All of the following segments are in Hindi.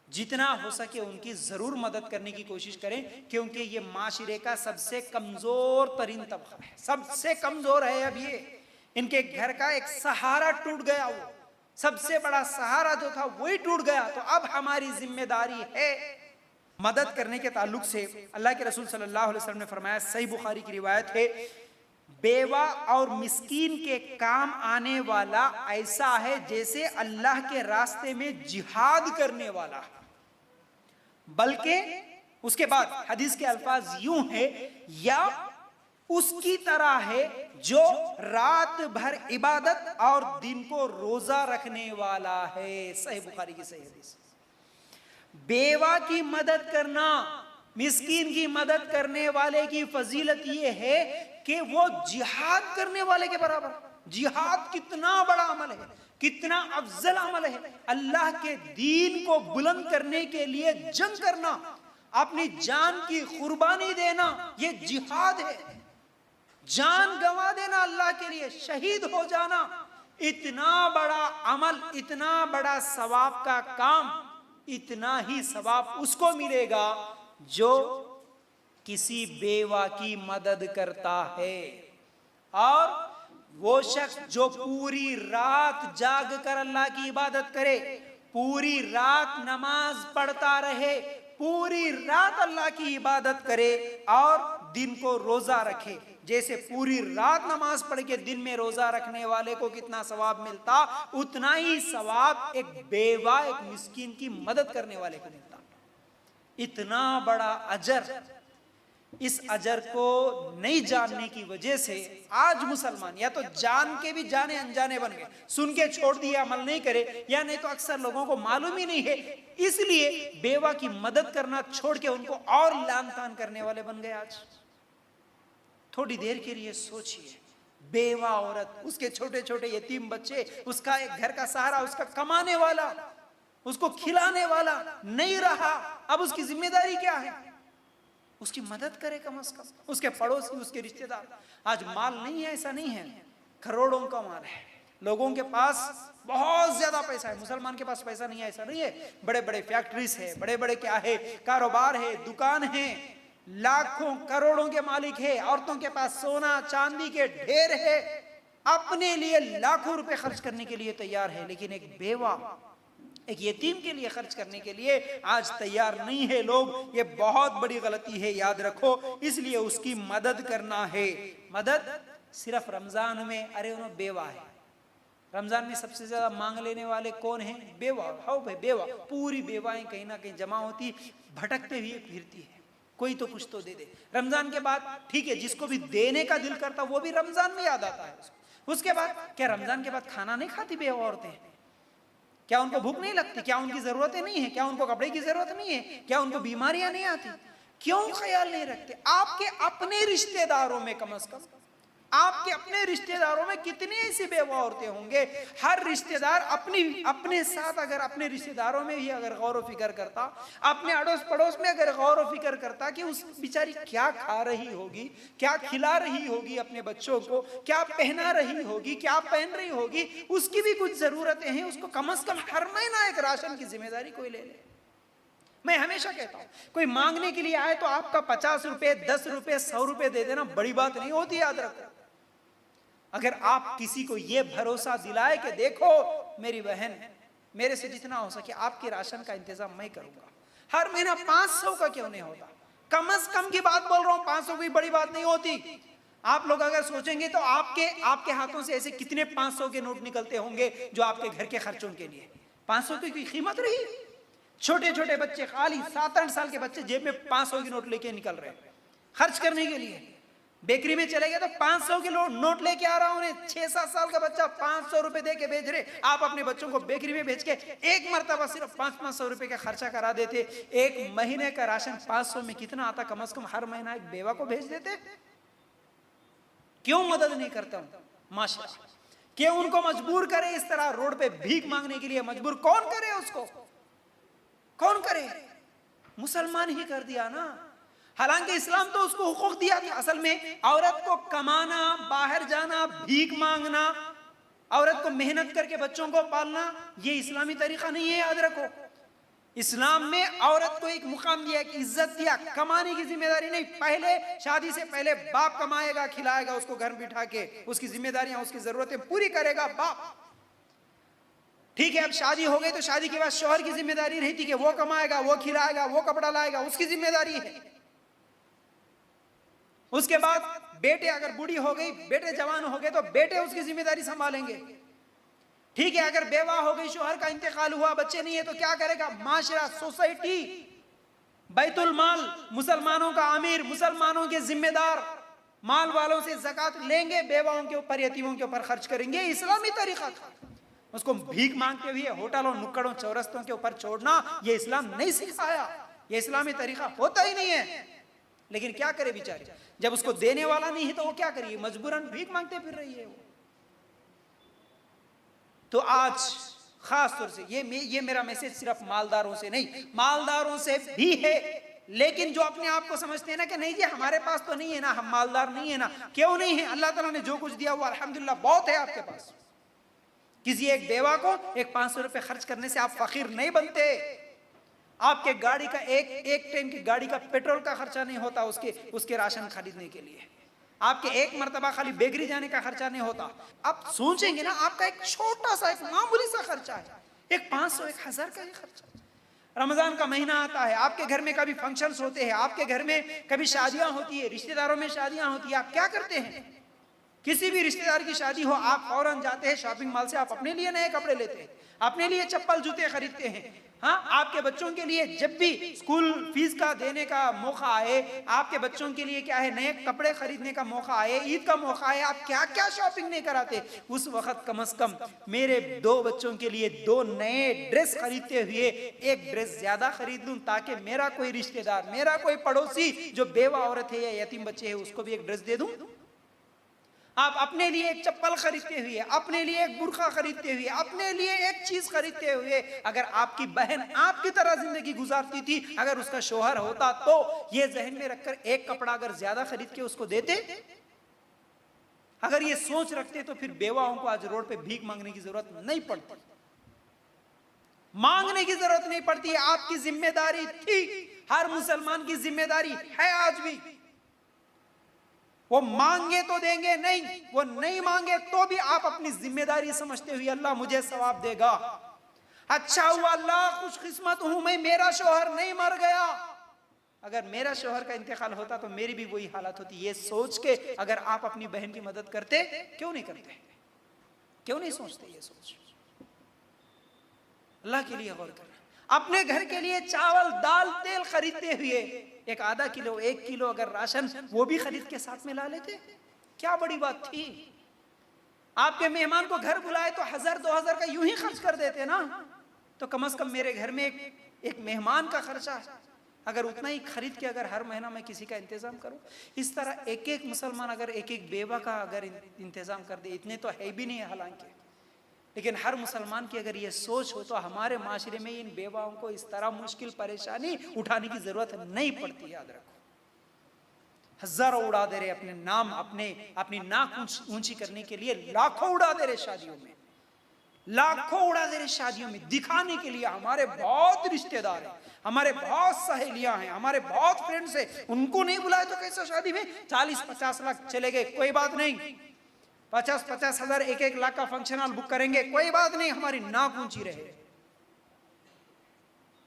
जितना हो सके उनकी जरूर मदद करने की कोशिश करें, क्योंकि ये माशरे का सबसे कमजोर तरीन तबका है, सबसे कमजोर है। अब ये इनके घर का एक सहारा टूट गया, वो सबसे बड़ा सहारा जो था वही टूट गया। तो अब हमारी जिम्मेदारी है मदद करने के ताल्लुक से। अल्लाह के रसूल सल्लल्लाहु अलैहि वसल्लम ने फरमाया, सही बुखारी की रिवायत है, बेवा और मिस्कीन के काम आने वाला ऐसा है जैसे अल्लाह के रास्ते में जिहाद करने वाला। बल्कि उसके बाद हदीस के अल्फाज यूं है, या उसकी तरह है जो रात भर इबादत और दिन को रोजा रखने वाला है। सही बुखारी की सही हदीस। बेवा की मदद करना, मिस्कीन की मदद करने वाले की फजीलत यह है कि वो जिहाद करने वाले के बराबर। जिहाद कितना बड़ा अमल है, कितना अफजल अमल है। अल्लाह के दीन को बुलंद करने के लिए जंग करना, अपनी जान की कुर्बानी देना, ये जिहाद है। जान गंवा देना अल्लाह के लिए, शहीद हो जाना, इतना बड़ा अमल, इतना बड़ा सवाब का काम, इतना ही सवाब उसको मिलेगा जो किसी बेवा की मदद करता है। और वो शख्स जो पूरी रात जाग कर अल्लाह की इबादत करे, पूरी रात नमाज पढ़ता रहे, पूरी रात अल्लाह की इबादत करे और दिन को रोजा रखे, जैसे पूरी रात नमाज पढ़ के दिन में रोजा रखने वाले को कितना सवाब मिलता, उतना ही सवाब एक बेवा, एक मिस्कीन की मदद करने वाले को मिलता। इतना बड़ा अजर। इस अजर को नहीं जानने की वजह से आज मुसलमान या तो जान के भी जाने अनजाने बन गए, सुन के छोड़ दिया, अमल नहीं करे, या नहीं तो अक्सर लोगों को मालूम ही नहीं है, इसलिए बेवा की मदद करना छोड़ के उनको और लान तान करने वाले बन गए। आज थोड़ी देर के लिए सोचिए, बेवा औरत, उसके छोटे छोटे यतीम बच्चे, उसका एक घर का सहारा, उसका कमाने वाला, उसको खिलाने वाला नहीं रहा, अब उसकी जिम्मेदारी क्या है? उसकी मदद करे कम से कम। उसके पड़ोसी, उसके रिश्तेदार। आज माल नहीं है ऐसा नहीं है, करोड़ों का माल है, लोगों के पास बहुत ज्यादा पैसा है, मुसलमान के पास पैसा नहीं है ऐसा नहीं है। बड़े बड़े फैक्ट्रीज है, बड़े बड़े क्या है, कारोबार है, दुकान है, लाखों करोड़ों के मालिक है, औरतों के पास सोना चांदी के ढेर है, अपने लिए लाखों रुपए खर्च करने के लिए तैयार है, लेकिन एक बेवा, एक यतीम के लिए खर्च करने के लिए आज तैयार नहीं है लोग। ये बहुत बड़ी गलती है, याद रखो। इसलिए उसकी मदद करना है। मदद सिर्फ रमजान में, अरे उन्होंने बेवा है, रमजान में सबसे ज्यादा मांग लेने वाले कौन है? बेवा। हाँ भाई बेवा, पूरी बेवाएं कहीं ना कहीं जमा होती, भटकते हुए फिरती है, कोई तो कुछ तो दे दे। रमजान के बाद ठीक है, जिसको भी देने का दिल करता वो भी रमजान में याद आता है उसके बाद क्या रमजान के बाद खाना नहीं खाती बेवा औरतें? क्या उनको भूख नहीं लगती? क्या उनकी जरूरतें नहीं है? क्या उनको कपड़े की जरूरत नहीं है? क्या उनको बीमारियां नहीं आती? क्यों ख्याल नहीं रखते? आपके अपने रिश्तेदारों में, कम से कम आपके अपने रिश्तेदारों में कितनी ऐसी बेवा औरतें होंगे? हर रिश्तेदार अपने साथ, अगर अपने रिश्तेदारों में ही अगर गौर फिक्र करता, अपने अड़ोस पड़ोस में अगर गौर फिक्र करता कि उस बेचारी क्या खा रही होगी, क्या खिला रही होगी अपने बच्चों को, क्या पहना रही होगी, क्या पहन रही होगी, उसकी भी कुछ जरूरतें हैं, उसको कम से कम हर महीना एक राशन की जिम्मेदारी कोई ले ले। मैं हमेशा कहता हूं, कोई मांगने के लिए आए तो आपका 50 रुपए, 10 रुपए, 100 रुपए दे देना बड़ी बात नहीं होती, याद रखो। अगर आप किसी को यह भरोसा दिलाए कि देखो मेरी बहन, मेरे से जितना हो सके आपके राशन का इंतजाम मैं करूंगा, हर महीना 500 का क्यों नहीं होता? कम से कम की बात बोल रहा हूं, 500 की बड़ी बात नहीं होती। आप लोग अगर सोचेंगे तो आपके हाथों से ऐसे कितने 500 के नोट निकलते होंगे जो आपके घर के खर्चों के लिए। 500 की कीमत रही। छोटे छोटे बच्चे, खाली 7-8 साल के बच्चे जेब में 500 की नोट लेके निकल रहे हैं खर्च करने के लिए। बेकरी में चले गए तो 500 के नोट लेके आ रहा हूं, 6-7 साल का बच्चा 500 रुपए दे के बेच रहे। आप अपने बच्चों को बेकरी में भेज के एक मरतबा सिर्फ 500 रुपए का खर्चा करा देते, एक महीने का राशन 500 में कितना आता? कम से कम हर महीना एक बेवा को भेज देते। क्यों मदद नहीं करता हूं? माशाअल्लाह, क्यों उनको मजबूर करे इस तरह रोड पे भीख मांगने के लिए? मजबूर कौन करे उसको? कौन करे? मुसलमान ही कर दिया ना। हालांकि इस्लाम तो उसको हुकूक दिया था। असल में औरत को कमाना, बाहर जाना, भीख मांगना, औरत को मेहनत करके बच्चों को पालना, ये इस्लामी तरीका नहीं है, याद रखो। इस्लाम में औरत को एक मुकाम दिया, एक इज्जत दिया, कमाने की जिम्मेदारी नहीं। पहले शादी से पहले बाप कमाएगा, खिलाएगा उसको घर में बिठा के, उसकी जिम्मेदारियां उसकी जरूरतें पूरी करेगा बाप। ठीक है, अब शादी हो गई तो शादी के बाद शौहर की जिम्मेदारी रहती कि वो कमाएगा, वो खिलाएगा, वो कपड़ा लाएगा, उसकी जिम्मेदारी है। उसके बाद बेटे अगर बूढ़ी हो गई, बेटे जवान हो गए तो बेटे उसकी जिम्मेदारी संभालेंगे। ठीक है, अगर बेवा हो गई, शौहर का इंतकाल हुआ, बच्चे नहीं है तो क्या करेगा? माशरा, सोसाइटी, बैतुल माल, मुसलमानों का अमीर, मुसलमानों के जिम्मेदार, माल वालों से ज़कात लेंगे, बेवाओं के ऊपर, यतीमों के ऊपर खर्च करेंगे। इस्लामी तरीका था। उसको भीख मांगते हुए होटलों, नुक्कड़ों, चौरस्तों के ऊपर छोड़ना, ये इस्लाम नहीं सिखाया, ये इस्लामी तरीका होता ही नहीं है। लेकिन क्या करे बेचारी, जब उसको देने वाला नहीं है तो वो क्या करिए? मजबूरन भीख मांगते फिर रही है वो। तो आज खास तौर से ये मेरा मैसेज सिर्फ मालदारों से नहीं, मालदारों से भी है, लेकिन जो अपने आप को समझते हैं ना कि नहीं जी हमारे पास तो नहीं है ना, हम मालदार नहीं है ना। क्यों नहीं है? अल्लाह ताला ने जो कुछ दिया वो अल्हम्दुलिल्लाह बहुत है आपके पास। किसी एक बेवा को एक 500 रुपए खर्च करने से आप फकीर नहीं बनते। आपके गाड़ी का एक टाइम की गाड़ी का पेट्रोल का खर्चा नहीं होता उसके राशन खरीदने के लिए। आपके एक मर्तबा खाली बेकरी जाने का खर्चा नहीं होता। आप सोचेंगे ना, आपका एक छोटा सा, एक मामूली सा खर्चा है, एक 500, 1000 का ही खर्चा। रमजान का महीना आता है, आपके घर में कभी फंक्शंस होते हैं, आपके घर में कभी शादियां होती है, रिश्तेदारों में शादियां होती है, आप क्या करते हैं? किसी भी रिश्तेदार की शादी हो, आप फौरन जाते हैं शॉपिंग मॉल से, आप अपने लिए नए कपड़े लेते हैं, अपने लिए चप्पल जूते खरीदते हैं। हाँ, आपके बच्चों के लिए जब भी स्कूल फीस का देने का मौका आए, आपके बच्चों के लिए क्या है, नए कपड़े खरीदने का मौका आए, ईद का मौका आए, आप क्या क्या शॉपिंग नहीं कराते? उस वक्त कम से कम मेरे 2 बच्चों के लिए 2 नए ड्रेस खरीदते हुए एक ड्रेस ज्यादा खरीद लूं, ताकि मेरा कोई रिश्तेदार, मेरा कोई पड़ोसी जो बेवा औरत है या यतीम बच्चे है, उसको भी एक ड्रेस दे दूं। आप अपने लिए एक चप्पल खरीदते हुए, अपने लिए एक बुर्का खरीदते हुए, अपने लिए एक चीज खरीदते हुए, अगर आपकी बहन आपकी तरह जिंदगी गुजारती थी, अगर उसका शौहर होता तो ये जहन में रखकर एक कपड़ा अगर ज्यादा खरीद के उसको देते, अगर ये सोच रखते तो फिर बेवाओं को आज रोड पे भीख मांगने की जरूरत नहीं पड़ती, मांगने की जरूरत नहीं पड़ती। आपकी जिम्मेदारी थी, हर मुसलमान की जिम्मेदारी है आज भी। वो मांगे तो देंगे नहीं, वो नहीं मांगे तो भी आप अपनी जिम्मेदारी समझते हुए अल्लाह मुझे सवाब देगा, अच्छा हुआ अल्लाह खुशकिस्मत हूं मैं, मेरा शौहर नहीं मर गया। अगर मेरा शौहर का इंतकाल होता तो मेरी भी वही हालत होती। ये सोच के अगर आप अपनी बहन की मदद करते, क्यों नहीं करते? क्यों नहीं सोचते? ये सोच अल्लाह के लिए गौर करना। अपने घर के लिए चावल, दाल, तेल खरीदते हुए एक आधा किलो, 1 किलो अगर राशन वो भी खरीद के साथ में ला लेते, क्या बड़ी बात थी? आपके मेहमान को घर बुलाए तो 1000-2000 का यूं ही खर्च कर देते ना, तो कम से कम मेरे घर में एक मेहमान का खर्चा अगर उतना ही खरीद के अगर हर महीना मैं किसी का इंतजाम करूं, इस तरह एक मुसलमान अगर एक बेवा का अगर इंतजाम कर दे, इतने तो है भी नहीं हालांकि, लेकिन हर मुसलमान की अगर ये सोच हो तो हमारे माशरे में इन बेवाओं को इस तरह मुश्किल परेशानी उठाने की जरूरत नहीं पड़ती। याद रखो, हजारों उड़ा दे रहे अपने नाम, अपनी नाक ऊंची करने के लिए, लाखों उड़ा दे रहे शादियों में, लाखों उड़ा दे रहे शादियों में दिखाने के लिए हमारे बहुत रिश्तेदार हैं, हमारे बहुत सहेलियां हैं, हमारे बहुत फ्रेंड्स हैं, उनको नहीं बुलाए तो कैसे शादी में 40-50 लाख चले गए, कोई बात नहीं, 50-50 हजार 1-1 लाख का फंक्शन हॉल बुक करेंगे, कोई बात नहीं, हमारी नाक ऊंची रहे।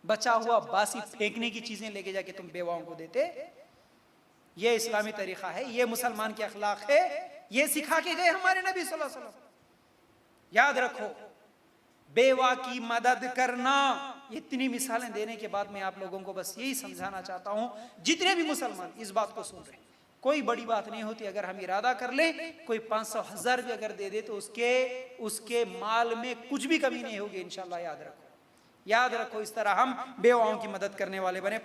बचा हुआ बासी फेंकने की चीजें लेके जाके तुम बेवाओं को देते, ये इस्लामी तरीका है? ये मुसलमान के अखलाक है? ये सिखा के गए हमारे नबी सल्लल्लाहु अलैहि वसल्लम। याद रखो, बेवा की मदद करना। इतनी मिसालें देने के बाद मैं आप लोगों को बस यही समझाना चाहता हूं, जितने भी मुसलमान इस बात को सुन रहे हैं, कोई बड़ी बात नहीं होती अगर हम इरादा कर ले, कोई 500-1000 भी अगर दे दे तो उसके माल में कुछ भी कमी नहीं होगी इंशाल्लाह। याद रखो, याद रखो, इस तरह हम बेवाओं की मदद करने वाले बने।